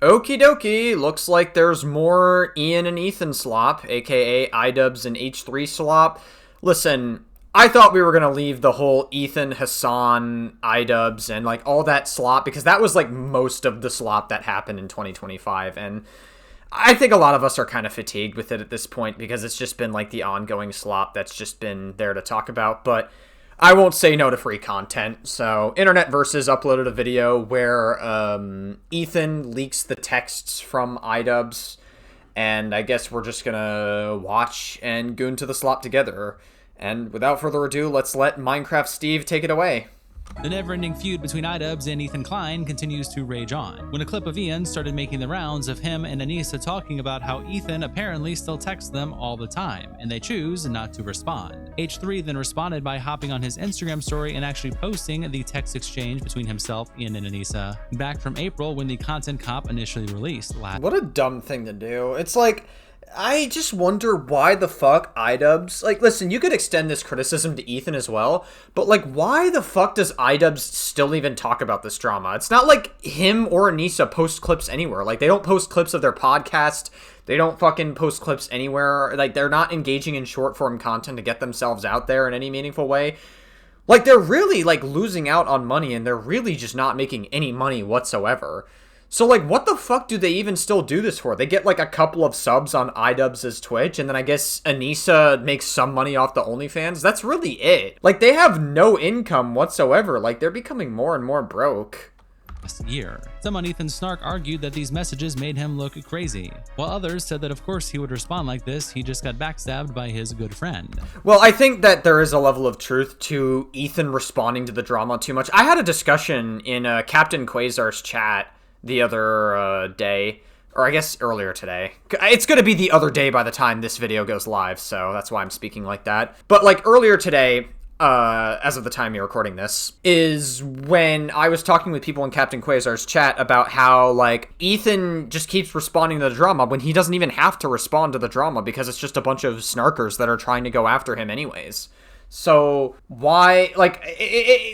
Okie dokie, looks like there's more Ian and Ethan slop, aka iDubbbz and H3 slop. Listen, I thought we were going to leave the whole Ethan, Hassan, iDubbbz, and like all that slop, because that was like most of the slop that happened in 2025, and I think a lot of us are kind of fatigued with it at this point, because it's just been like the ongoing slop that's just been there to talk about, but I won't say no to free content. So, Internet Versus uploaded a video where Ethan leaks the texts from iDubbbz, and I guess we're just gonna watch and goon to the slop together. And without further ado, let's let Minecraft Steve take it away. The never-ending feud between iDubbbz and Ethan Klein continues to rage on, when a clip of Ian started making the rounds of him and Anisa talking about how Ethan apparently still texts them all the time, and they choose not to respond. H3 then responded by hopping on his Instagram story and actually posting the text exchange between himself, Ian, and Anisa, back from April when the content comp initially released. What a dumb thing to do. It's like, I just wonder why the fuck iDubbbz, like, listen, you could extend this criticism to Ethan as well, but like, why the fuck does iDubbbz still even talk about this drama? It's not like him or Anisa post clips anywhere. Like, they don't post clips of their podcast. They don't fucking post clips anywhere. Like, they're not engaging in short form content to get themselves out there in any meaningful way. Like, they're really like losing out on money, and they're really just not making any money whatsoever. So, like, what the fuck do they even still do this for? They get, like, a couple of subs on iDubbbz's Twitch, and then I guess Anisa makes some money off the OnlyFans. That's really it. Like, they have no income whatsoever. Like, they're becoming more and more broke. Last year. Some on Ethan's snark argued that these messages made him look crazy, while others said that of course he would respond like this, he just got backstabbed by his good friend. Well, I think that there is a level of truth to Ethan responding to the drama too much. I had a discussion in Captain Quasar's chat the other day, or I guess earlier today. It's going to be the other day by the time this video goes live, so that's why I'm speaking like that. But like earlier today, as of the time you're recording this, is when I was talking with people in Captain Quasar's chat about how like Ethan just keeps responding to the drama when he doesn't even have to respond to the drama because it's just a bunch of snarkers that are trying to go after him anyways. So why, like,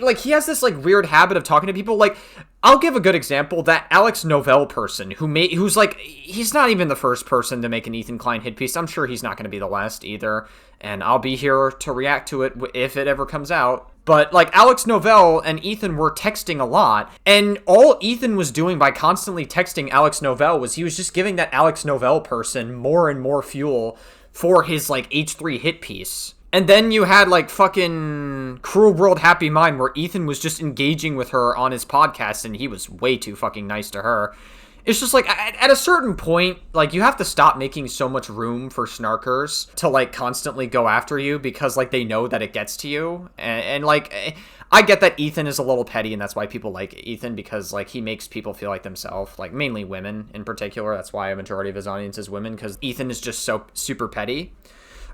like he has this like weird habit of talking to people. Like, I'll give a good example. That Alex Novell person who's like, he's not even the first person to make an Ethan Klein hit piece. I'm sure he's not going to be the last either. And I'll be here to react to it if it ever comes out. But like Alex Novell and Ethan were texting a lot. And all Ethan was doing by constantly texting Alex Novell was he was just giving that Alex Novell person more and more fuel for his like H3 hit piece. And then you had, like, fucking Cruel World Happy Mind, where Ethan was just engaging with her on his podcast, and he was way too fucking nice to her. It's just, like, at a certain point, like, you have to stop making so much room for snarkers to, like, constantly go after you, because, like, they know that it gets to you. And like, I get that Ethan is a little petty, and that's why people like Ethan, because, like, he makes people feel like themselves, like, mainly women in particular. That's why a majority of his audience is women, because Ethan is just so super petty.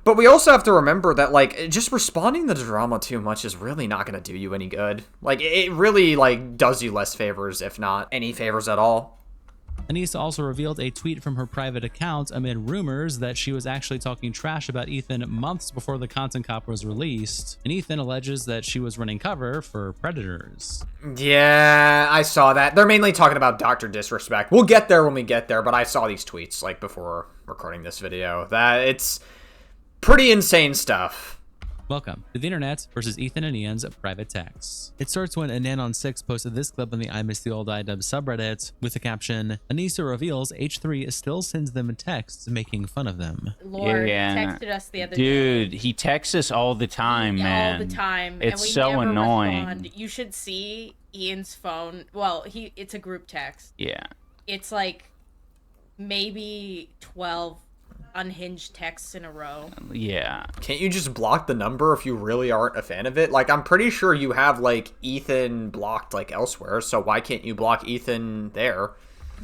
But we also have to remember that, like, just responding to the drama too much is really not going to do you any good. Like, it really, like, does you less favors, if not any favors at all. Anisa also revealed a tweet from her private account amid rumors that she was actually talking trash about Ethan months before the content cop was released, and Ethan alleges that she was running cover for predators. Yeah, I saw that. They're mainly talking about DrDisrespect. We'll get there when we get there, but I saw these tweets, like, before recording this video. It's pretty insane stuff. Welcome to the Internet versus Ethan and Ian's private texts. It starts when Anon6 posted this clip on the I Miss the Old iDubbbz subreddit with the caption, Anisa reveals H3 still sends them texts making fun of them. Lord texted us the other day. Dude, he texts us all the time, man. All the time. It's and we so never annoying. Respond. You should see Ian's phone. Well, it's a group text. Yeah. It's like maybe 12 unhinged texts in a row. Yeah. Can't you just block the number if you really aren't a fan of it? Like, I'm pretty sure you have, like, Ethan blocked, like, elsewhere, so why can't you block Ethan there?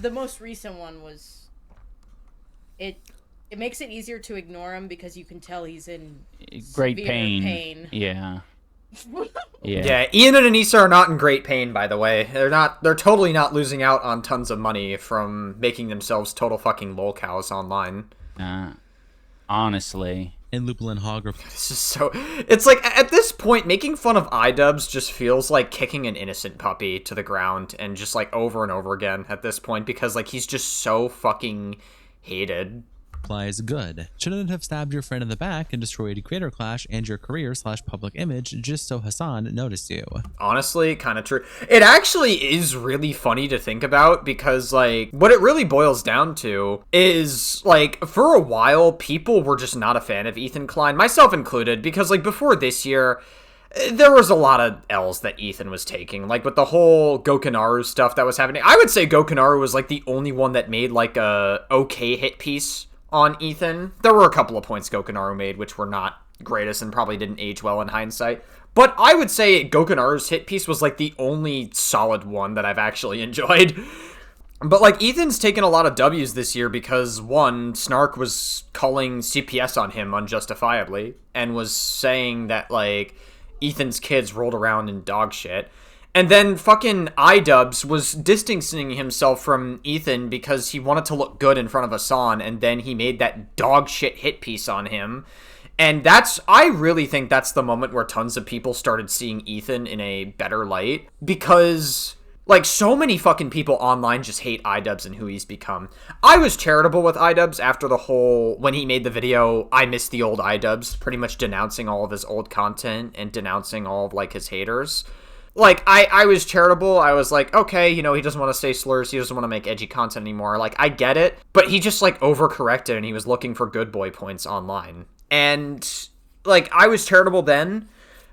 The most recent one was... It makes it easier to ignore him because you can tell he's in great severe pain. Yeah. Yeah, Ian and Anisa are not in great pain, by the way. They're totally not losing out on tons of money from making themselves total fucking lolcows online. Honestly. And Lupulin Hog This is so... It's like, at this point, making fun of iDubbbz just feels like kicking an innocent puppy to the ground, and just, like, over and over again at this point, because, like, he's just so fucking hated. replies, good. Shouldn't have stabbed your friend in the back and destroyed Creator Clash and your career/public image just so Hassan noticed you. Honestly, kind of true. It actually is really funny to think about, because, like, what it really boils down to is, like, for a while, people were just not a fan of Ethan Klein, myself included, because, like, before this year, there was a lot of L's that Ethan was taking, like, with the whole Gokinaru stuff that was happening. I would say Gokinaru was, like, the only one that made, like, a okay hit piece on Ethan. There were a couple of points Gokinaru made which were not greatest and probably didn't age well in hindsight. But I would say Gokinaru's hit piece was, like, the only solid one that I've actually enjoyed. But, like, Ethan's taken a lot of W's this year because, one, Snark was calling CPS on him unjustifiably and was saying that, like, Ethan's kids rolled around in dog shit. And then fucking iDubbbz was distancing himself from Ethan because he wanted to look good in front of Hassan, and then he made that dog shit hit piece on him. And I really think that's the moment where tons of people started seeing Ethan in a better light, because, like, so many fucking people online just hate iDubbbz and who he's become. I was charitable with iDubbbz after when he made the video, I Miss the Old iDubbbz, pretty much denouncing all of his old content and denouncing all of, like, his haters. Like, I was charitable. I was like, okay, you know, he doesn't want to say slurs. He doesn't want to make edgy content anymore. Like, I get it. But he just, like, overcorrected, and he was looking for good boy points online. And, like, I was charitable then.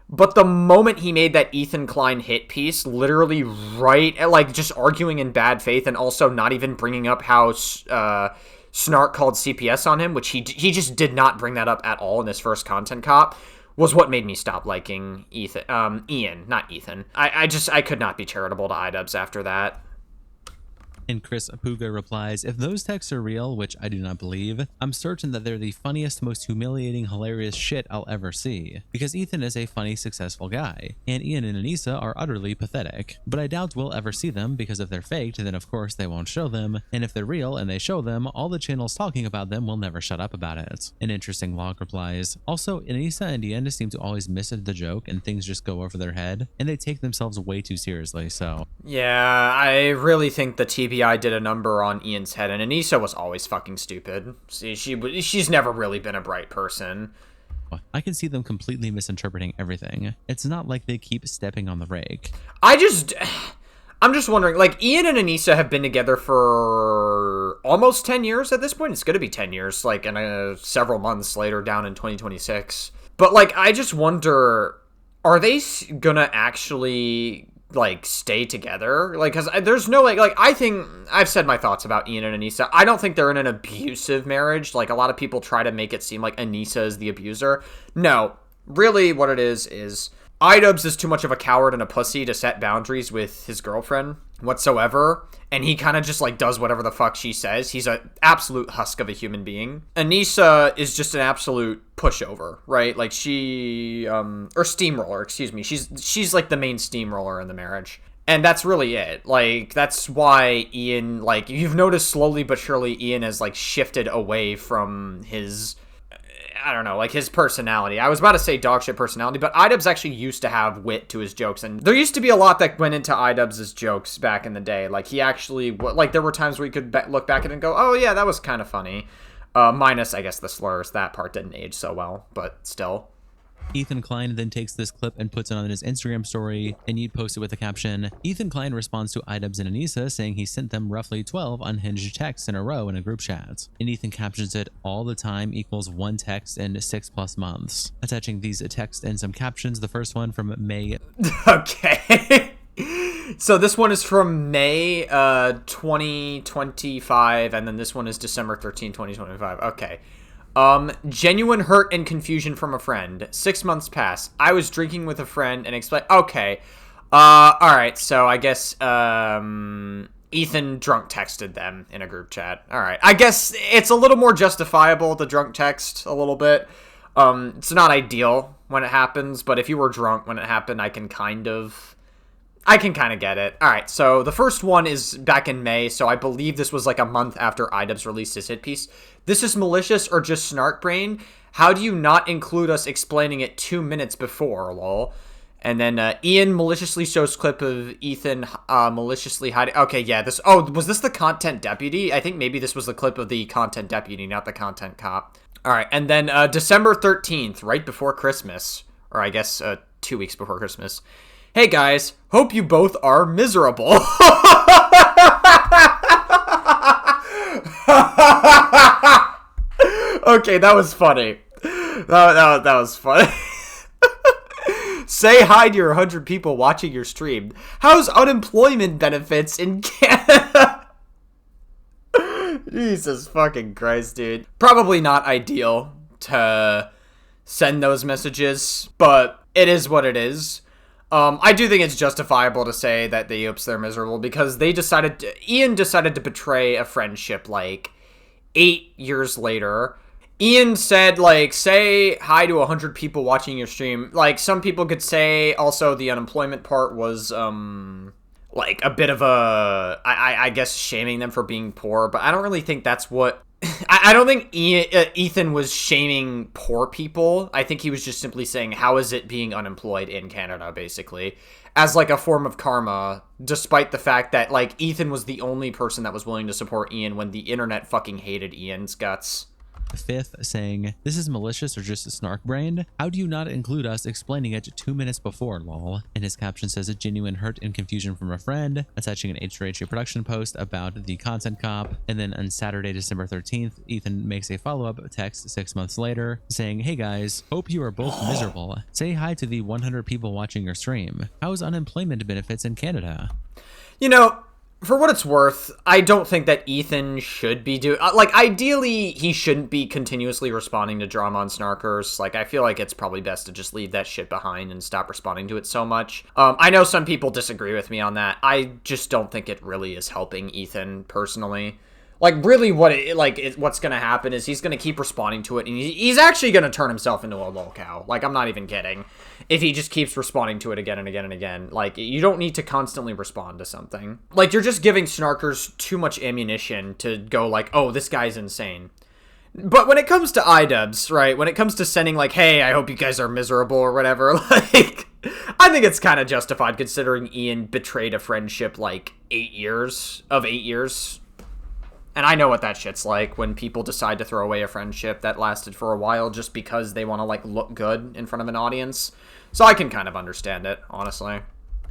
But the moment he made that Ethan Klein hit piece, literally right, like, just arguing in bad faith and also not even bringing up how Snark called CPS on him, which he just did not bring that up at all in his first Content Cop, was what made me stop liking Ian, not Ethan. I could not be charitable to iDubbbz after that. And Chris Apuga replies, if those texts are real, which I do not believe, I'm certain that they're the funniest, most humiliating, hilarious shit I'll ever see. Because Ethan is a funny, successful guy, and Ian and Anisa are utterly pathetic. But I doubt we'll ever see them, because if they're faked, then of course they won't show them, and if they're real and they show them, all the channels talking about them will never shut up about it. An interesting log replies, also, Anisa and Ian seem to always miss the joke and things just go over their head, and they take themselves way too seriously, so. Yeah, I really think the TBI did a number on Ian's head, and Anisa was always fucking stupid. She's never really been a bright person. I can see them completely misinterpreting everything. It's not like they keep stepping on the rake. I'm just wondering, like, Ian and Anisa have been together for almost 10 years at this point. It's gonna be 10 years, like, in several months later down in 2026. But, like, I just wonder, are they gonna actually, like, stay together? Like, because there's no, like, I think, I've said my thoughts about Ian and Anisa. I don't think they're in an abusive marriage. Like, a lot of people try to make it seem like Anisa is the abuser. No, really what it is iDubbbz is too much of a coward and a pussy to set boundaries with his girlfriend whatsoever, and he kind of just, like, does whatever the fuck she says. He's an absolute husk of a human being. Anisa is just an absolute pushover, right? Like, or steamroller, excuse me. She's like the main steamroller in the marriage. And that's really it. Like, that's why Ian, like, you've noticed slowly but surely Ian has, like, shifted away from his, I don't know, like, his personality. I was about to say dogshit personality, but iDubbbz actually used to have wit to his jokes, and there used to be a lot that went into iDubbbz's jokes back in the day. Like, he actually, like, there were times where you could look back at it and go, oh yeah, that was kind of funny. Minus, I guess, the slurs. That part didn't age so well, but still. Ethan Klein then takes this clip and puts it on his Instagram story, and he'd post it with the caption, Ethan Klein responds to iDubbbz and Anisa saying he sent them roughly 12 unhinged texts in a row in a group chat. And Ethan captions it, all the time equals one text in 6+ months. Attaching these texts and some captions, the first one from May. Okay. So this one is from May 2025, and then this one is December 13, 2025. Okay. Genuine hurt and confusion from a friend. 6 months pass. I was drinking with a friend and explain. Okay. Alright, so I guess, Ethan drunk texted them in a group chat. Alright. I guess it's a little more justifiable, the drunk text, a little bit. It's not ideal when it happens, but if you were drunk when it happened, I can kind of I can kind of get it. All right, so the first one is back in May, so I believe this was like a month after iDubbbz released his hit piece. This is malicious or just snark brain? How do you not include us explaining it 2 minutes before, lol? And then Ian maliciously shows clip of Ethan maliciously hiding. Okay, yeah, this... Oh, was this the content deputy? I think maybe this was the clip of the content deputy, not the content cop. All right, and then December 13th, right before Christmas, or I guess 2 weeks before Christmas. Hey guys, hope you both are miserable. Okay, that was funny. That was funny. Say hi to your 100 people watching your stream. How's unemployment benefits in Canada? Jesus fucking Christ, dude. Probably not ideal to send those messages, but it is what it is. I do think it's justifiable to say that they're miserable because Ian decided to betray a friendship like 8 years later. Ian said, like, say hi to 100 people watching your stream. Like, some people could say also the unemployment part was, like, a bit of a, I guess, shaming them for being poor. But I don't really think that's what... I don't think Ethan was shaming poor people. I think he was just simply saying, how is it being unemployed in Canada, basically, as, like, a form of karma, despite the fact that, like, Ethan was the only person that was willing to support Ian when the internet fucking hated Ian's guts. Fifth, saying, this is malicious or just a snark brain? How do you not include us explaining it 2 minutes before, lol? And his caption says, a genuine hurt and confusion from a friend, attaching an H4H production post about the content cop. And then on Saturday, December 13th, Ethan makes a follow-up text 6 months later saying, hey guys, hope you are both miserable. Say hi to the 100 people watching your stream. How's unemployment benefits in Canada? You know, for what it's worth, I don't think that Ethan should be doing... like, ideally, he shouldn't be continuously responding to drama on snarkers. Like, I feel like it's probably best to just leave that shit behind and stop responding to it so much. I know some people disagree with me on that. I just don't think it really is helping Ethan, personally. Like, really, what's gonna happen is he's gonna keep responding to it, and he's actually gonna turn himself into a lol cow. Like, I'm not even kidding. If he just keeps responding to it again and again and again. Like, you don't need to constantly respond to something. Like, you're just giving snarkers too much ammunition to go like, oh, this guy's insane. But when it comes to iDubbbz, right, when it comes to sending, like, hey, I hope you guys are miserable or whatever, like, I think it's kind of justified considering Ian betrayed a friendship, like, 8 years. And I know what that shit's like when people decide to throw away a friendship that lasted for a while just because they want to, like, look good in front of an audience. So I can kind of understand it, honestly.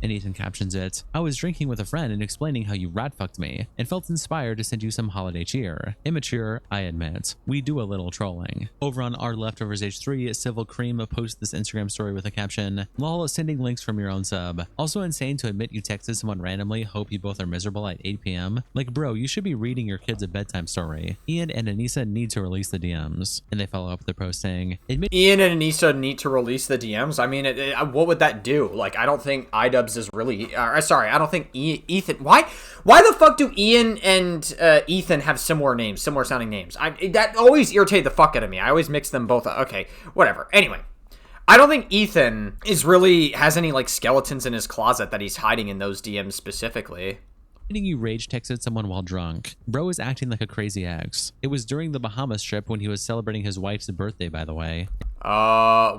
And Ethan captions it, I was drinking with a friend and explaining how you rat-fucked me, and felt inspired to send you some holiday cheer. Immature, I admit. We do a little trolling. Over on our Leftovers H3, Civil Cream posted this Instagram story with a caption, lol, sending links from your own sub. Also insane to admit you texted someone randomly, hope you both are miserable at 8 p.m. Like, bro, you should be reading your kids a bedtime story. Ian and Anisa need to release the DMs. And they follow up with their post saying, Ian and Anisa need to release the DMs? I mean, what would that do? Like, I don't think iDubbbz is really sorry, I don't think Ethan, why the fuck do Ian and Ethan have similar sounding names? That always irritated the fuck out of me. I always mix them both up. Okay, whatever. Anyway, I don't think Ethan has any, like, skeletons in his closet that he's hiding in those DMs specifically. You rage texted someone while drunk. Bro is acting like a crazy ex. It was during the Bahamas trip when he was celebrating his wife's birthday, by the way.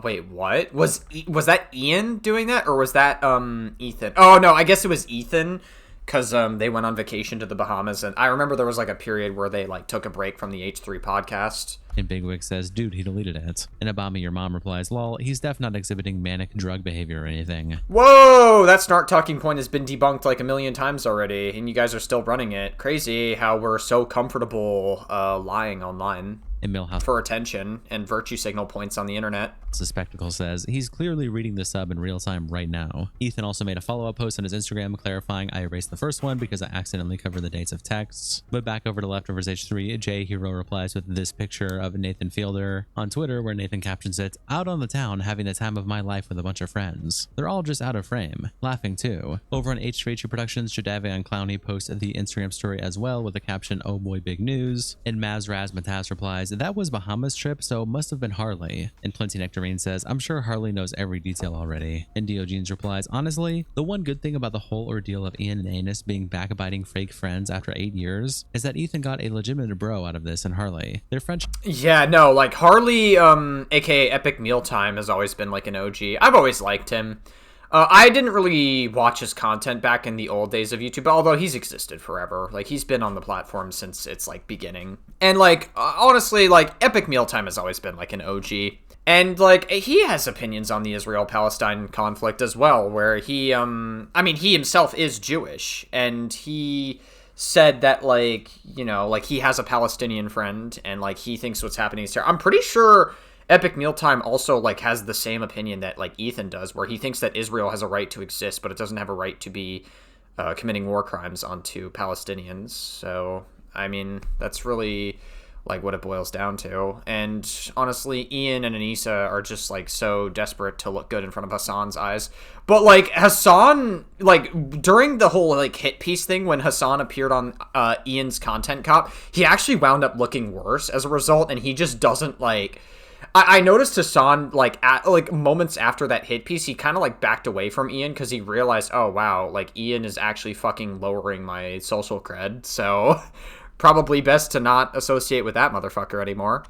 Wait, what? Was that Ian doing that, or was that, Ethan? Oh, no, I guess it was Ethan, because, they went on vacation to the Bahamas, and I remember there was, like, a period where they, like, took a break from the H3 podcast. And Bigwig says, dude, he deleted it. And Obama, your mom, replies, lol, he's def not exhibiting manic drug behavior or anything. Whoa, that snark talking point has been debunked like a million times already, and you guys are still running it. Crazy how we're so comfortable lying online. And Millhouse for attention and virtue signal points on the internet. The Spectacle says, he's clearly reading the sub in real time right now. Ethan also made a follow-up post on his Instagram clarifying, I erased the first one because I accidentally covered the dates of texts. But back over to Leftovers H3, J Hero replies with this picture of Nathan Fielder on Twitter where Nathan captions it, out on the town having the time of my life with a bunch of friends. They're all just out of frame. Laughing too. Over on H3H Productions, Jadavion Clowney posted the Instagram story as well with the caption, oh boy, big news. And Maz Razmataz replies, replies, that was Bahamas trip, so must have been Harley. And Plenty Nectarine says, I'm sure Harley knows every detail already. And Diogenes replies, honestly, the one good thing about the whole ordeal of Ian and Anus being backbiting fake friends after 8 years is that Ethan got a legitimate bro out of this in Harley. Their friendship. Yeah, no, like Harley, aka Epic Mealtime, has always been like an OG. I've always liked him. I didn't really watch his content back in the old days of YouTube, although he's existed forever. Like, he's been on the platform since its, like, beginning. And, like, honestly, like, Epic Mealtime has always been, like, an OG. And, like, he has opinions on the Israel-Palestine conflict as well, where he, I mean, he himself is Jewish, and he said that, like, you know, like, he has a Palestinian friend, and, like, he thinks what's happening is terrible. I'm pretty sure Epic Mealtime also, like, has the same opinion that, like, Ethan does, where he thinks that Israel has a right to exist, but it doesn't have a right to be committing war crimes onto Palestinians. So, I mean, that's really, like, what it boils down to. And honestly, Ian and Anisa are just, like, so desperate to look good in front of Hassan's eyes. But, like, Hassan, like, during the whole, like, hit piece thing, when Hassan appeared on Ian's Content Cop, he actually wound up looking worse as a result, and he just doesn't, like... I noticed Hassan, like, moments after that hit piece, he kind of, like, backed away from Ian because he realized, oh, wow, like, Ian is actually fucking lowering my social cred, so probably best to not associate with that motherfucker anymore.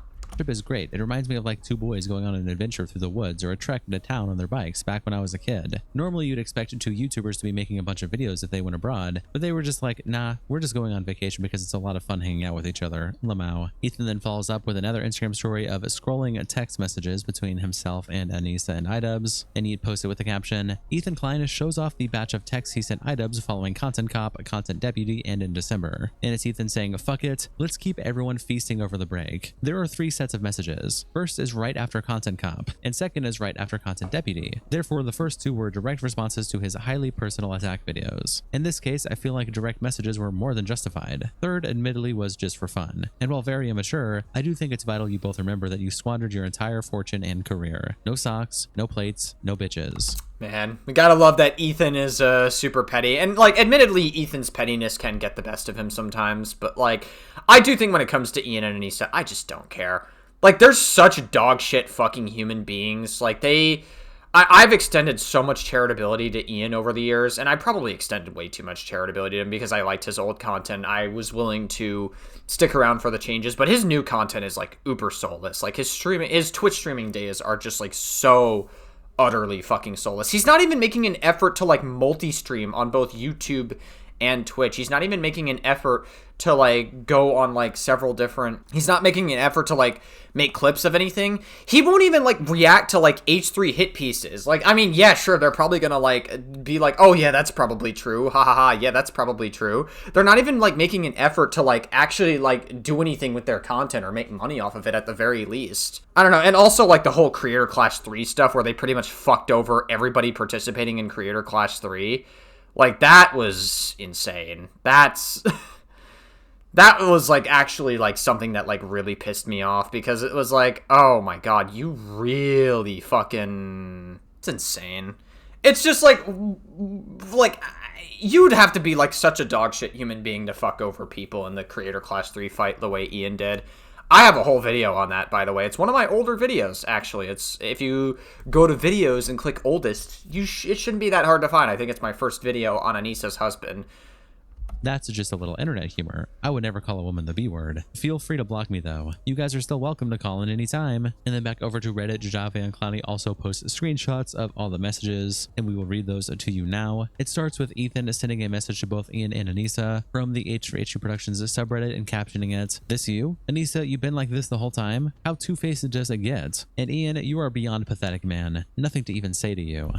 Is great. It reminds me of like two boys going on an adventure through the woods or a trek into town on their bikes back when I was a kid. Normally you'd expect two YouTubers to be making a bunch of videos if they went abroad, but they were just like, nah, we're just going on vacation because it's a lot of fun hanging out with each other. Lamau. Ethan then follows up with another Instagram story of scrolling text messages between himself and Anisa and iDubbbz, and he'd posted with the caption, Ethan Klein shows off the batch of texts he sent iDubbbz following Content Cop, Content Deputy, and in December. And it's Ethan saying, fuck it, let's keep everyone feasting over the break. There are 3 sets of messages. First is right after Content Cop, and second is right after Content Deputy. Therefore, the first 2 were direct responses to his highly personal attack videos. In this case, I feel like direct messages were more than justified. Third, admittedly, was just for fun. And while very immature, I do think it's vital you both remember that you squandered your entire fortune and career. No socks, no plates, no bitches. Man, we gotta love that Ethan is super petty. And, like, admittedly, Ethan's pettiness can get the best of him sometimes. But, like, I do think when it comes to Ian and Anisa, I just don't care. Like, they're such dog shit fucking human beings. Like, I've extended so much charitability to Ian over the years, and I probably extended way too much charitability to him because I liked his old content. I was willing to stick around for the changes, but his new content is, like, uber soulless. Like, his Twitch streaming days are just, like, so utterly fucking soulless. He's not even making an effort to, like, multi-stream on both YouTube and Twitch. He's not even making an effort to, like, go on, like, several different... He's not making an effort to, like, make clips of anything. He won't even, like, react to, like, H3 hit pieces. Like, I mean, yeah, sure, they're probably gonna, like, be like, oh, yeah, that's probably true. Ha ha ha, yeah, that's probably true. They're not even, like, making an effort to, like, actually, like, do anything with their content or make money off of it at the very least. I don't know. And also, like, the whole Creator Clash 3 stuff where they pretty much fucked over everybody participating in Creator Clash 3. Like, that was insane. That's... That was, like, actually, like, something that, like, really pissed me off, because it was like, oh my god, you really fucking... It's insane. It's just, like, you'd have to be, like, such a dogshit human being to fuck over people in the Creator Clash 3 fight the way Ian did. I have a whole video on that, by the way. It's one of my older videos, actually. It's, if you go to videos and click oldest, it shouldn't be that hard to find. I think it's my first video on Anisa's husband. That's just a little internet humor. I would never call a woman the B word. Feel free to block me though. You guys are still welcome to call in anytime. And then back over to Reddit, Java and Clowny also post screenshots of all the messages, and we will read those to you now. It starts with Ethan sending a message to both Ian and Anisa from the H4H2 Productions subreddit and captioning it, "This you? Anisa, you've been like this the whole time? How two-faced does it get? And Ian, you are beyond pathetic, man. Nothing to even say to you."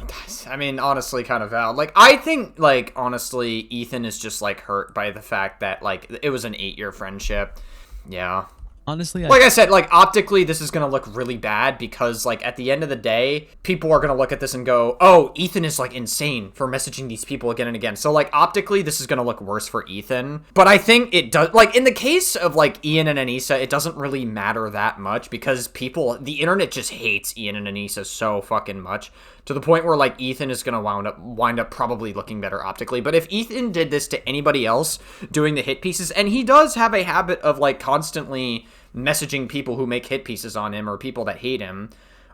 I mean, honestly, kind of valid. Like, I think, like, honestly, Ethan is just, like, hurt by the fact that, like, it was an 8-year friendship. Yeah. Honestly, like I said, like, optically, this is gonna look really bad because, like, at the end of the day, people are gonna look at this and go, oh, Ethan is, like, insane for messaging these people again and again. So, like, optically, this is gonna look worse for Ethan. But I think it does, like, in the case of, like, Ian and Anisa, it doesn't really matter that much because the internet just hates Ian and Anisa so fucking much to the point where, like, Ethan is gonna wind up probably looking better optically. But if Ethan did this to anybody else doing the hit pieces, and he does have a habit of, like, constantly messaging people who make hit pieces on him or people that hate him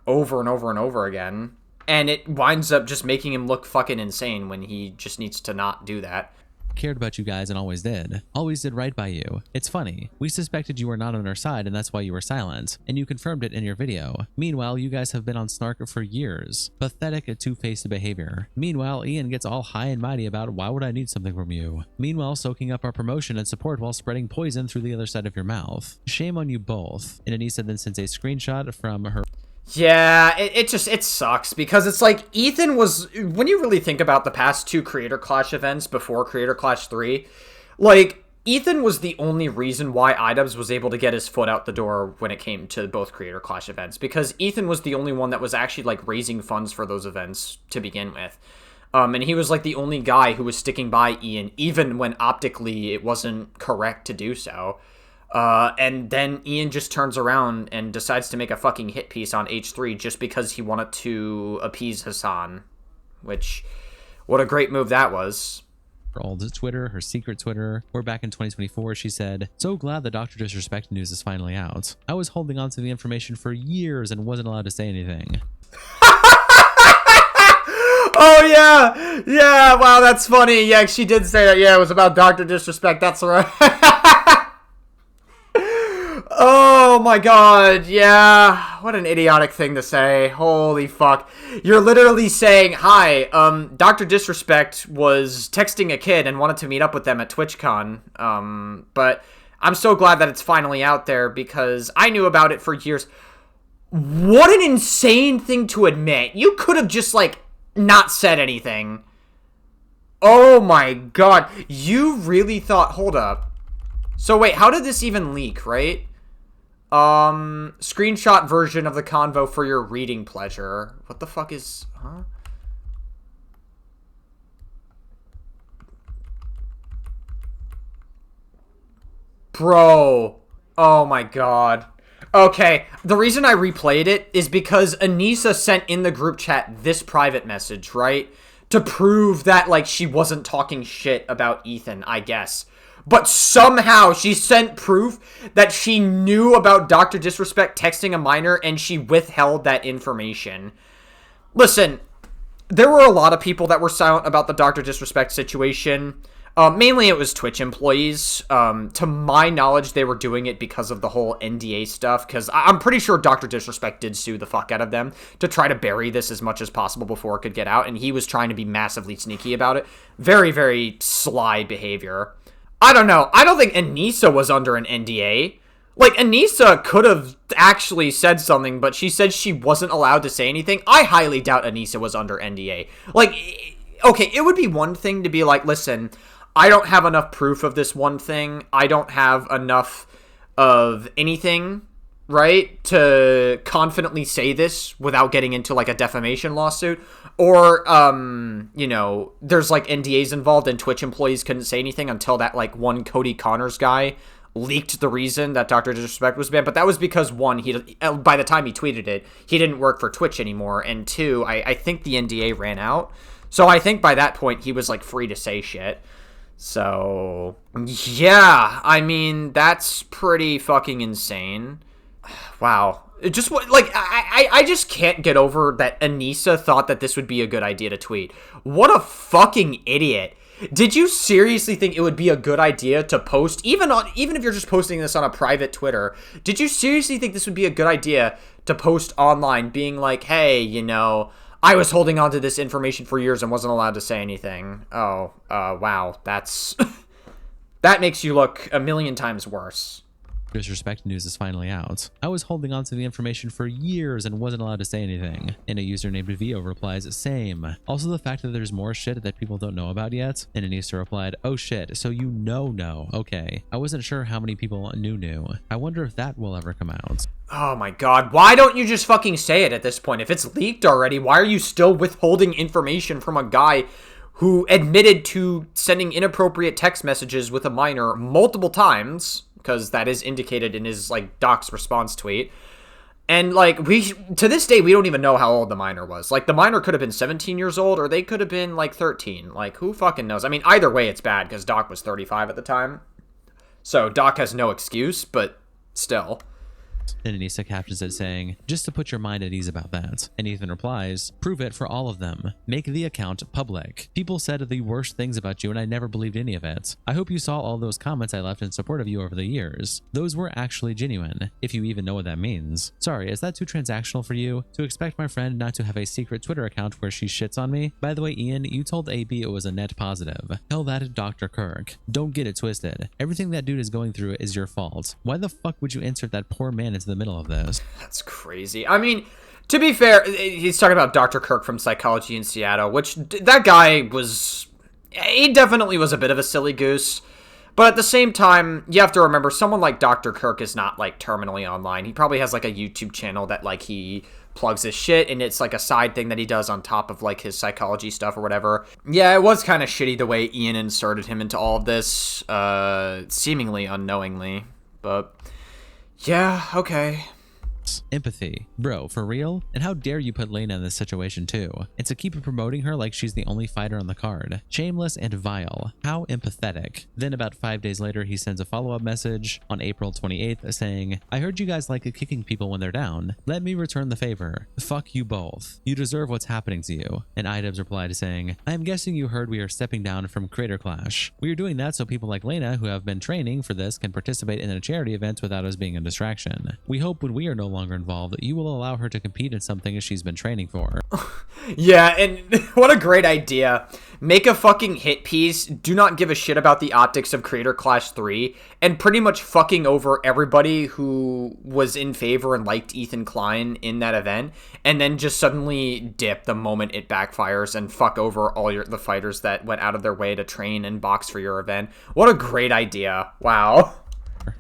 over and over and over again, and it winds up just making him look fucking insane when he just needs to not do that. Cared about you guys and always did right by you. It's funny, we suspected you were not on our side and that's why you were silent, and you confirmed it in your video. Meanwhile, you guys have been on Snark for years. Pathetic two-faced behavior. Meanwhile, Ian gets all high and mighty about why would I need something from you. Meanwhile, soaking up our promotion and support while spreading poison through the other side of your mouth. Shame on you both. And Anisa then sends a screenshot from her. Yeah, it sucks because it's like Ethan was, when you really think about the past 2 Creator Clash events before Creator Clash 3, like, Ethan was the only reason why iDubbbz was able to get his foot out the door when it came to both Creator Clash events, because Ethan was the only one that was actually, like, raising funds for those events to begin with. And he was, like, the only guy who was sticking by Ian, even when optically it wasn't correct to do so. And then Ian just turns around and decides to make a fucking hit piece on H3 just because he wanted to appease Hassan. Which, what a great move that was. Her old Twitter, her secret Twitter, where back in 2024 she said, "So glad the DrDisrespect news is finally out. I was holding on to the information for years and wasn't allowed to say anything." Oh, yeah! Yeah, wow, that's funny. Yeah, she did say that. Yeah, it was about DrDisrespect. That's right. Oh my god, yeah. What an idiotic thing to say. Holy fuck. You're literally saying, hi, DrDisrespect was texting a kid and wanted to meet up with them at TwitchCon. But I'm so glad that it's finally out there because I knew about it for years. What an insane thing to admit. You could have just, like, not said anything. Oh my god. You really thought, hold up. So wait, how did this even leak, right? Screenshot version of the convo for your reading pleasure. What the fuck is, huh? Bro. Oh my god. Okay, the reason I replayed it is because Anisa sent in the group chat this private message, right? To prove that, like, she wasn't talking shit about Ethan, I guess. But somehow she sent proof that she knew about DrDisrespect texting a minor and she withheld that information. Listen, there were a lot of people that were silent about the DrDisrespect situation. Mainly it was Twitch employees. To my knowledge, they were doing it because of the whole NDA stuff, because I'm pretty sure DrDisrespect did sue the fuck out of them to try to bury this as much as possible before it could get out, and he was trying to be massively sneaky about it. Very, very sly behavior. I don't know. I don't think Anisa was under an NDA. Like, Anisa could have actually said something, but she said she wasn't allowed to say anything. I highly doubt Anisa was under NDA. Like, okay, it would be one thing to be like, listen, I don't have enough proof of this one thing. I don't have enough of anything, right, to confidently say this without getting into, like, a defamation lawsuit. Or, you know, there's, like, NDAs involved and Twitch employees couldn't say anything until that, like, one Cody Connors guy leaked the reason that DrDisrespect was banned. But that was because, one, by the time he tweeted it, he didn't work for Twitch anymore. And two, I think the NDA ran out. So I think by that point, he was, like, free to say shit. So, yeah, I mean, that's pretty fucking insane. Wow. It just, like, I just can't get over that Anisa thought that this would be a good idea to tweet. What a fucking idiot. Did you seriously think it would be a good idea to post, even if you're just posting this on a private Twitter, did you seriously think this would be a good idea to post online being like, hey, you know, I was holding on to this information for years and wasn't allowed to say anything. Oh, wow, that's... that makes you look a million times worse. Disrespect news is finally out. I was holding on to the information for years and wasn't allowed to say anything. And a user named Vio replies, same. Also the fact that there's more shit that people don't know about yet. And Anisa replied, oh shit, so you know. Okay. I wasn't sure how many people knew. I wonder if that will ever come out. Oh my god, why don't you just fucking say it at this point? If it's leaked already, why are you still withholding information from a guy who admitted to sending inappropriate text messages with a minor multiple times? Because that is indicated in his, like, docs response tweet. And, like, to this day, we don't even know how old the minor was. Like, the minor could have been 17 years old, or they could have been, like, 13. Like, who fucking knows? I mean, either way, it's bad, because Doc was 35 at the time. So, Doc has no excuse, but still. And Anisa captions it saying, just to put your mind at ease about that. And Ethan replies, prove it for all of them. Make the account public. People said the worst things about you and I never believed any of it. I hope you saw all those comments I left in support of you over the years. Those were actually genuine, if you even know what that means. Sorry, is that too transactional for you? To expect my friend not to have a secret Twitter account where she shits on me? By the way, Ian, you told AB it was a net positive. Tell that to Dr. Kirk. Don't get it twisted. Everything that dude is going through is your fault. Why the fuck would you insert that poor man into the middle of this? That's crazy. I mean, to be fair, he's talking about Dr. Kirk from Psychology in Seattle, which that guy was... He definitely was a bit of a silly goose. But at the same time, you have to remember, someone like Dr. Kirk is not, like, terminally online. He probably has, like, a YouTube channel that, like, he plugs his shit, and it's, like, a side thing that he does on top of, like, his psychology stuff or whatever. Yeah, it was kind of shitty the way Ian inserted him into all of this, seemingly unknowingly. But, yeah, okay. Empathy. Bro, for real? And how dare you put Lena in this situation too? And to keep promoting her like she's the only fighter on the card. Shameless and vile. How empathetic. Then about 5 days later, he sends a follow-up message on April 28th saying, I heard you guys like kicking people when they're down. Let me return the favor. Fuck you both. You deserve what's happening to you. And iDubbbz replied saying, I am guessing you heard we are stepping down from Creator Clash. We are doing that so people like Lena who have been training for this can participate in a charity event without us being a distraction. We hope when we are no longer involved, you will allow her to compete in something she's been training for. Yeah, and what a great idea. Make a fucking hit piece, do not give a shit about the optics of Creator Clash 3, and pretty much fucking over everybody who was in favor and liked Ethan Klein in that event, and then just suddenly dip the moment it backfires and fuck over all the fighters that went out of their way to train and box for your event. What a great idea. Wow.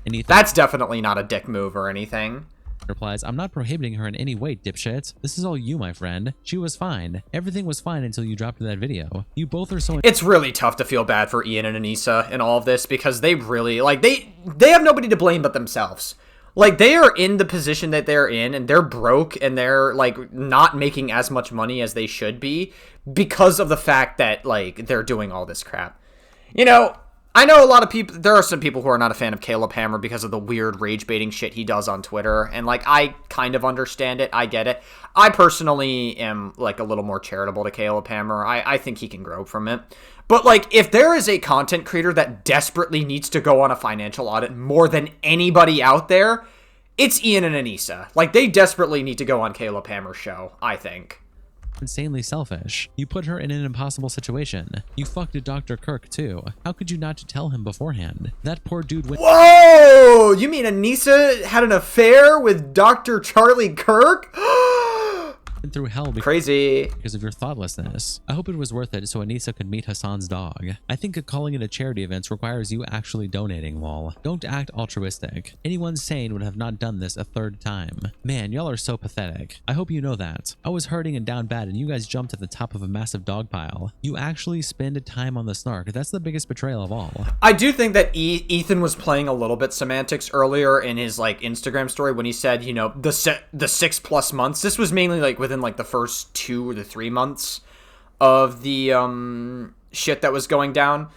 And Ethan That's definitely not a dick move or anything. replies, I'm not prohibiting her in any way, dipshit. This is all you, my friend. She was fine. Everything was fine until you dropped that video. You both are so... It's really tough to feel bad for Ian and Anisa in all of this because they really, like, they have nobody to blame but themselves. Like, they are in the position that they're in, and they're broke, and they're, like, not making as much money as they should be because of the fact that, like, they're doing all this crap. You know... I know a lot of people, there are some people who are not a fan of Caleb Hammer because of the weird rage baiting shit he does on Twitter. And, like, I kind of understand it. I get it. I personally am, like, a little more charitable to Caleb Hammer. I think he can grow from it. But, like, if there is a content creator that desperately needs to go on a financial audit more than anybody out there, it's Ian and Anisa. Like, they desperately need to go on Caleb Hammer's show, I think. Insanely selfish. You put her in an impossible situation. You fucked Dr. Kirk too. How could you not tell him beforehand? That poor dude went— Whoa! You mean Anisa had an affair with Dr. Charlie Kirk? through hell Crazy. because of your thoughtlessness. I hope it was worth it so Anisa could meet Hassan's dog. I think calling it a charity event requires you actually donating, lol. Don't act altruistic. Anyone sane would have not done this a third time. Man, y'all are so pathetic. I hope you know that. I was hurting and down bad and you guys jumped at the top of a massive dog pile. You actually spend time on the snark. That's the biggest betrayal of all. I do think that Ethan was playing a little bit semantics earlier in his, like, Instagram story when he said, you know, the 6+ months. This was mainly, like, within, like, the first 2 or 3 months of the shit that was going down.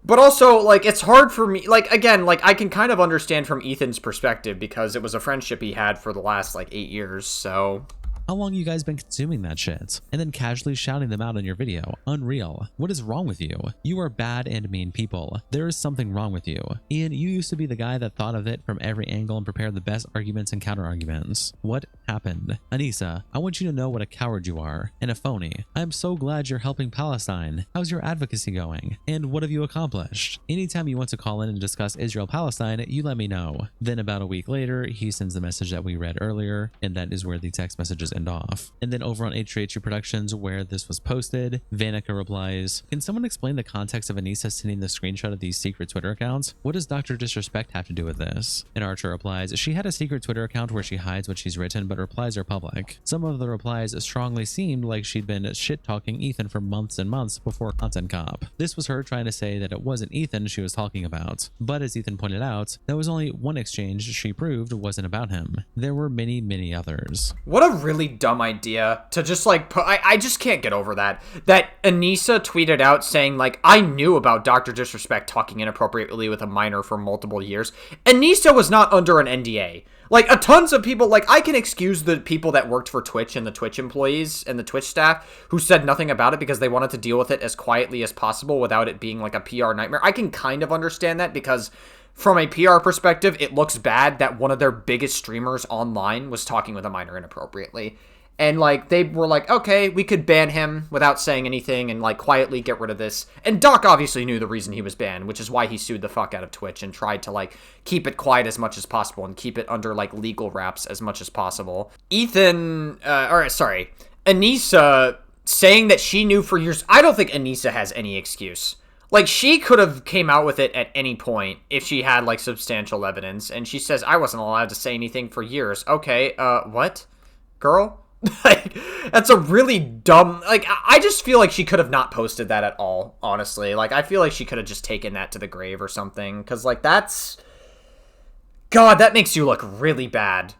But also, like, it's hard for me, like, again, like, I can kind of understand from Ethan's perspective because it was a friendship he had for the last, like, 8 years, so... How long you guys been consuming that shit? And then casually shouting them out in your video. Unreal. What is wrong with you? You are bad and mean people. There is something wrong with you. Ian, you used to be the guy that thought of it from every angle and prepared the best arguments and counter arguments. What happened? Anisa, I want you to know what a coward you are and a phony. I'm so glad you're helping Palestine. How's your advocacy going? And what have you accomplished? Anytime you want to call in and discuss Israel-Palestine, you let me know. Then about a week later, he sends the message that we read earlier, and that is where the text messages end signed off. And then over on H3H2 Productions, where this was posted, Vanica replies, "Can someone explain the context of Anisa sending the screenshot of these secret Twitter accounts? What does DrDisrespect have to do with this?" And Archer replies, "She had a secret Twitter account where she hides what she's written, but replies are public. Some of the replies strongly seemed like she'd been shit-talking Ethan for months and months before Content Cop. This was her trying to say that it wasn't Ethan she was talking about. But as Ethan pointed out, that was only one exchange she proved wasn't about him. There were many, many others." What a really dumb idea to just like put, I just can't get over that Anisa tweeted out saying like, "I knew about DrDisrespect talking inappropriately with a minor for multiple years." Anisa was not under an NDA. Like, a tons of people, like, I can excuse the people that worked for Twitch and the Twitch employees and the Twitch staff who said nothing about it because they wanted to deal with it as quietly as possible without it being like a PR nightmare. I can kind of understand that because from a PR perspective, it looks bad that one of their biggest streamers online was talking with a minor inappropriately. And, like, they were like, okay, we could ban him without saying anything and, like, quietly get rid of this. And Doc obviously knew the reason he was banned, which is why he sued the fuck out of Twitch and tried to, like, keep it quiet as much as possible and keep it under, like, legal wraps as much as possible. Anisa saying that she knew for years. I don't think Anisa has any excuse. Like, she could have came out with it at any point if she had, like, substantial evidence. And she says, I wasn't allowed to say anything for years. Okay, what? Girl? Like, that's a really dumb, like, I just feel like she could have not posted that at all, honestly. Like, I feel like she could have just taken that to the grave or something, because, like, that's, God, that makes you look really bad.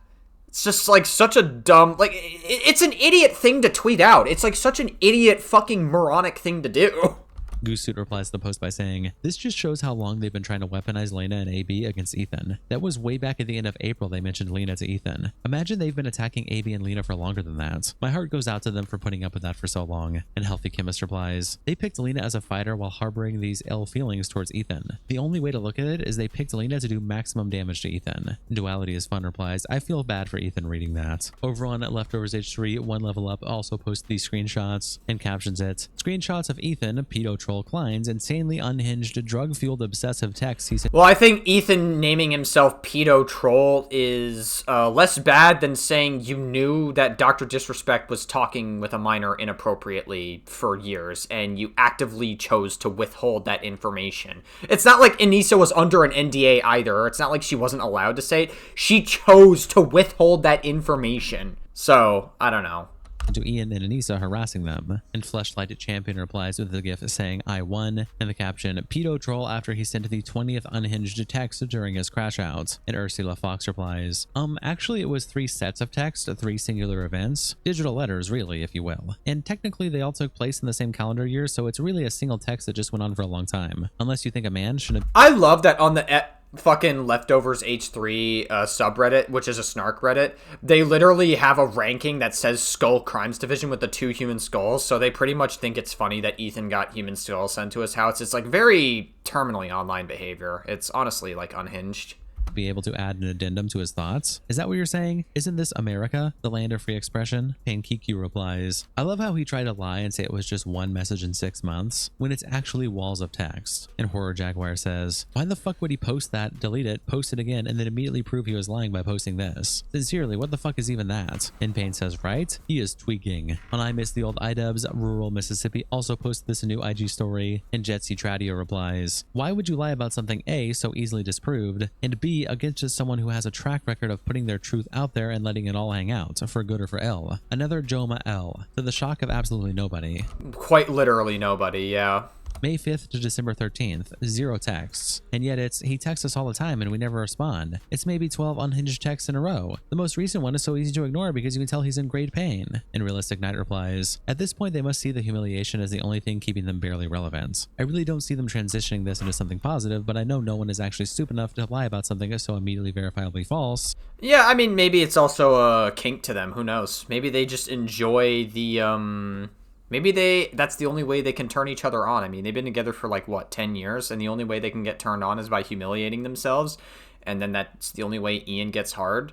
It's just, like, such a dumb, like, it's an idiot thing to tweet out. It's, like, such an idiot fucking moronic thing to do. Goosesuit replies to the post by saying, "This just shows how long they've been trying to weaponize Lena and AB against Ethan. That was way back at the end of April they mentioned Lena to Ethan. Imagine they've been attacking AB and Lena for longer than that. My heart goes out to them for putting up with that for so long." And Healthy Chemist replies, "They picked Lena as a fighter while harboring these ill feelings towards Ethan. The only way to look at it is they picked Lena to do maximum damage to Ethan." Duality is Fun replies, "I feel bad for Ethan reading that." Over on Leftovers H3, One Level Up also posts these screenshots and captions it, "Screenshots of Ethan, pedo troll Klein's insanely unhinged, drug-fueled obsessive texts he sent." Well, I think Ethan naming himself pedo troll is less bad than saying you knew that DrDisrespect was talking with a minor inappropriately for years and you actively chose to withhold that information. It's not like Anisa was under an NDA either. It's not like she wasn't allowed to say it. She chose to withhold that information. So, I don't know. To Ian and Anisa harassing them. And Fleshlight Champion replies with a gif saying, "I won," and the caption, "Pedo troll after he sent the 20th unhinged text during his crash out." And Ursula Fox replies, actually it was 3 sets of text, 3 singular events. Digital letters, really, if you will. And technically they all took place in the same calendar year, so it's really a single text that just went on for a long time. Unless you think a man shouldn't. I love that on the fucking Leftovers H3 subreddit, which is a snark Reddit, they literally have a ranking that says Skull Crimes Division with the 2 human skulls, so they pretty much think it's funny that Ethan got human skulls sent to his house. It's like very terminally online behavior. It's honestly like unhinged. Be able to add an addendum to his thoughts? Is that what you're saying? Isn't this America, the land of free expression? Pankiki replies, "I love how he tried to lie and say it was just one message in 6 months, when it's actually walls of text." And Horror Jaguar says, "Why the fuck would he post that, delete it, post it again, and then immediately prove he was lying by posting this? Sincerely, what the fuck is even that?" And Pain says, "Right? He is tweaking." On I Miss the Old iDubbbz, Rural Mississippi also posted this a new IG story, and Jetsy Tradio replies, "Why would you lie about something A, so easily disproved, and B, against just someone who has a track record of putting their truth out there and letting it all hang out, for good or for ill? Another Joma L, to the shock of absolutely nobody." Quite literally nobody, yeah. May 5th to December 13th, 0 texts. And yet it's, he texts us all the time and we never respond. It's maybe 12 unhinged texts in a row. The most recent one is so easy to ignore because you can tell he's in great pain. And Realistic Knight replies, "At this point they must see the humiliation as the only thing keeping them barely relevant. I really don't see them transitioning this into something positive, but I know no one is actually stupid enough to lie about something so immediately verifiably false." Yeah, I mean, maybe it's also a kink to them. Who knows? Maybe they just enjoy the, maybe that's the only way they can turn each other on. I mean, they've been together for like, what, 10 years? And the only way they can get turned on is by humiliating themselves. And then that's the only way Ian gets hard.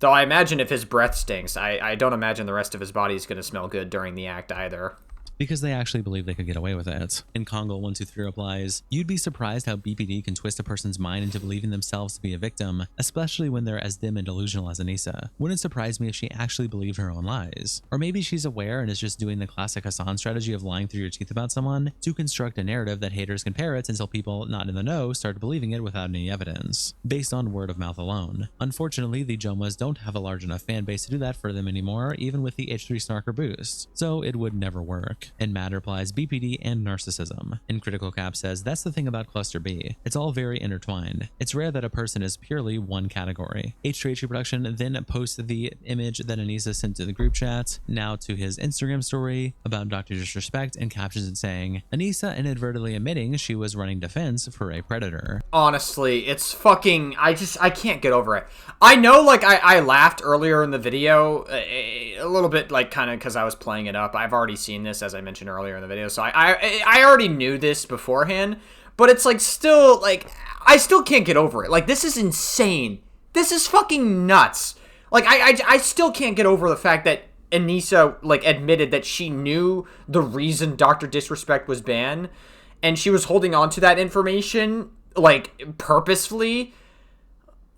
Though I imagine if his breath stinks, I don't imagine the rest of his body is going to smell good during the act either. because they actually believe they could get away with it. And Congo123 replies, "You'd be surprised how BPD can twist a person's mind into believing themselves to be a victim, especially when they're as dim and delusional as Anisa. Wouldn't surprise me if she actually believed her own lies. Or maybe she's aware and is just doing the classic Hassan strategy of lying through your teeth about someone to construct a narrative that haters can parrot until people not in the know start believing it without any evidence, based on word of mouth alone. Unfortunately, the Jomas don't have a large enough fan base to do that for them anymore, even with the H3 Snarker boost, so it would never work." And Matt replies, "BPD and narcissism." And Critical Cap says, "That's the thing about Cluster B. It's all very intertwined. It's rare that a person is purely one category." H3 Production then posts the image that Anisa sent to the group chat, now to his Instagram story, about DrDisrespect, and captions it saying, "Anisa inadvertently admitting she was running defense for a predator." Honestly, it's fucking, I can't get over it. I know, like, I laughed earlier in the video, a little bit, like, kind of because I was playing it up. I've already seen this, as I mentioned earlier in the video, so I already knew this beforehand, but it's, like, still, like, I still can't get over it. Like, this is insane. This is fucking nuts. Like, I still can't get over the fact that Anisa, like, admitted that she knew the reason DrDisrespect was banned, and she was holding on to that information, like, purposefully.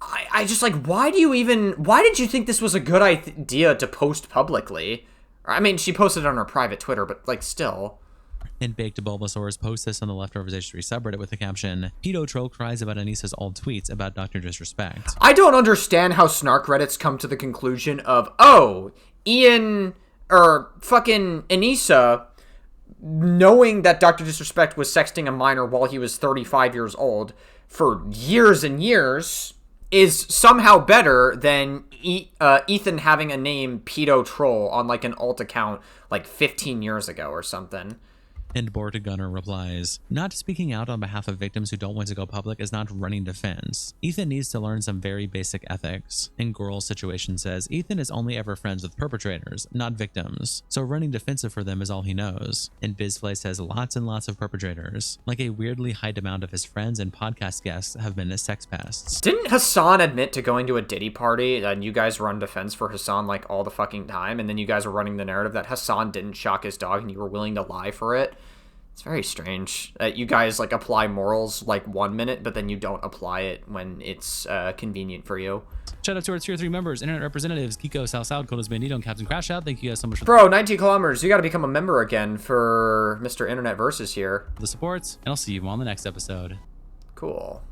I just, like, why did you think this was a good idea to post publicly? I mean, she posted it on her private Twitter, but, like, still. And Baked Bulbasaurus posts this on the Leftovers H3 subreddit with the caption, "Pedo Troll cries about Anisa's old tweets about DrDisrespect." I don't understand how snark Reddits come to the conclusion of, oh, Ian, or fucking Anisa, knowing that DrDisrespect was sexting a minor while he was 35 years old for years and years, is somehow better than Ethan having a name Pedo Troll on, like, an alt account, like, 15 years ago or something. And Gunner replies, "Not speaking out on behalf of victims who don't want to go public is not running defense. Ethan needs to learn some very basic ethics." And Girl's Situation says, "Ethan is only ever friends with perpetrators, not victims. So running defensive for them is all he knows." And Bizflay says, "Lots and lots of perpetrators. Like a weirdly high amount of his friends and podcast guests have been sex pests." Didn't Hassan admit to going to a Diddy party and you guys run defense for Hassan, like, all the fucking time, and then you guys were running the narrative that Hassan didn't shock his dog and you were willing to lie for it? It's very strange that you guys, like, apply morals, like, 1 minute, but then you don't apply it when it's convenient for you. Shout out to our Tier 3 members, Internet Representatives, Kiko, South, Kodos Bandito, and Captain Crash Out. Thank you guys so much for Bro, 19 kilometers, you gotta become a member again for Mr. Internet Versus here. the support, and I'll see you on the next episode. Cool.